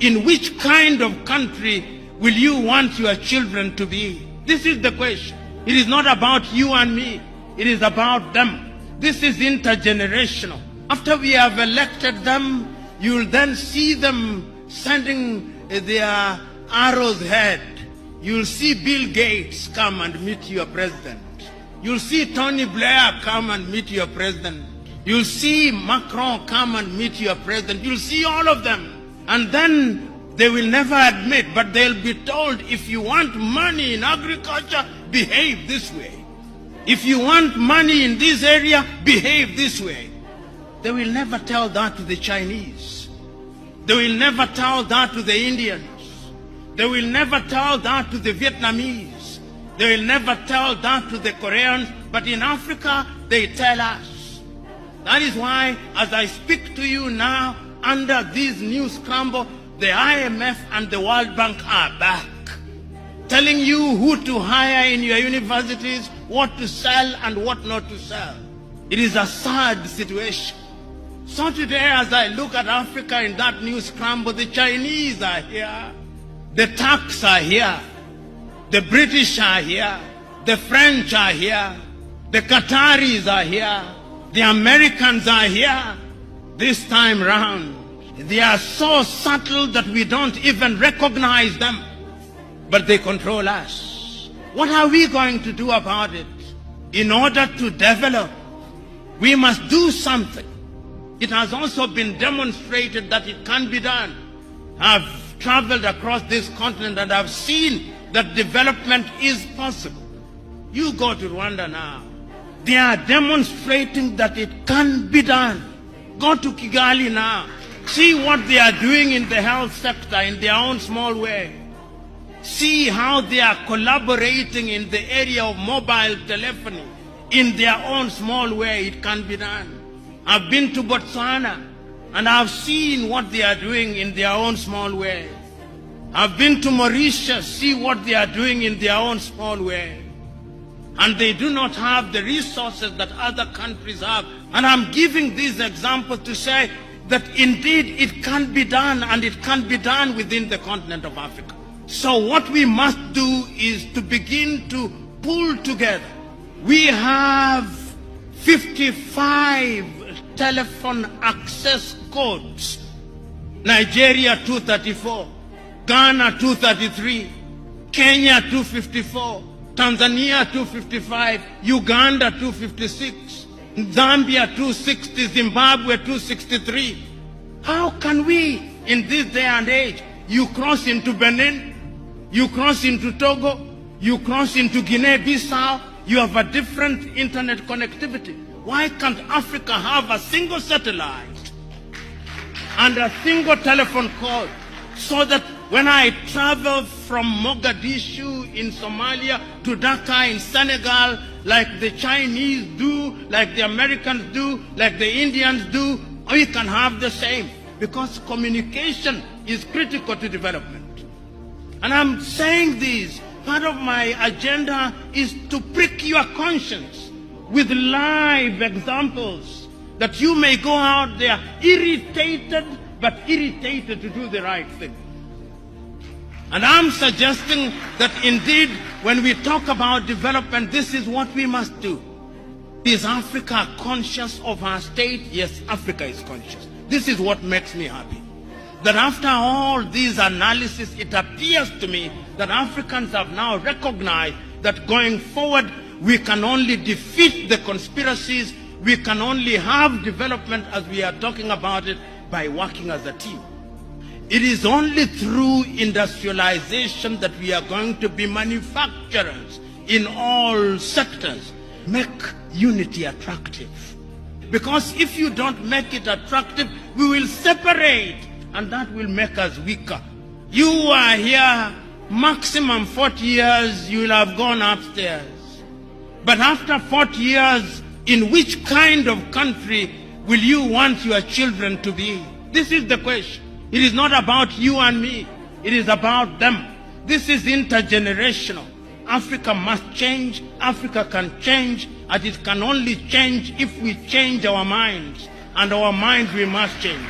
In which kind of country will you want your children to be? This is the question. It is not about you and me. It is about them. This is intergenerational. After we have elected them, you will then see them sending their arrows ahead. You will see Bill Gates come and meet your president. You will see Tony Blair come and meet your president. You will see Macron come and meet your president. You will see all of them. And then they will never admit, but they'll be told, if you want money in agriculture, behave this way. If you want money in this area, behave this way. They will never tell that to the Chinese. They will never tell that to the Indians. They will never tell that to the Vietnamese. They will never tell that to the Koreans. But in Africa, they tell us. That is why, as I speak to you now, under this new scramble, the IMF and the World Bank are back, telling you who to hire in your universities, what to sell and what not to sell. It is a sad situation. So today, as I look at Africa in that new scramble, the Chinese are here, the Turks are here, the British are here, the French are here, the Qataris are here, the Americans are here. This time round, they are so subtle that we don't even recognize them, but they control us. What are we going to do about it? In order to develop, we must do something. It has also been demonstrated that it can be done. I've traveled across this continent and I've seen that development is possible. You go to Rwanda now. They are demonstrating that it can be done. Go to Kigali now. See what they are doing in the health sector in their own small way. See how they are collaborating in the area of mobile telephony in their own small way. It can be done. I've been to Botswana and I've seen what they are doing in their own small way. I've been to Mauritius, see what they are doing in their own small way. And they do not have the resources that other countries have. And I'm giving this example to say that indeed it can be done, and it can be done within the continent of Africa. So what we must do is to begin to pull together. We have 55 telephone access codes. Nigeria 234, Ghana 233, Kenya 254, Tanzania 255, Uganda 256, Zambia 260, Zimbabwe 263. How can we, in this day and age, you cross into Benin, you cross into Togo, you cross into Guinea-Bissau, you have a different internet connectivity. Why can't Africa have a single satellite and a single telephone code, so that when I travel from Mogadishu in Somalia to Dhaka in Senegal, like the Chinese do, like the Americans do, like the Indians do, we can have the same, because communication is critical to development. And I'm saying this, part of my agenda is to prick your conscience with live examples, that you may go out there irritated, but irritated to do the right thing. And I'm suggesting that indeed, when we talk about development, this is what we must do. Is Africa conscious of her state? Yes, Africa is conscious. This is what makes me happy. That after all these analysis, it appears to me that Africans have now recognized that going forward, we can only defeat the conspiracies, we can only have development as we are talking about it by working as a team. It is only through industrialization that we are going to be manufacturers in all sectors. Make unity attractive. Because if you don't make it attractive, we will separate, and that will make us weaker. You are here, maximum 40 years, you will have gone upstairs. But after 40 years, in which kind of country will you want your children to be? This is the question. It is not about you and me. It is about them. This is intergenerational. Africa must change. Africa can change. And it can only change if we change our minds. And our minds we must change.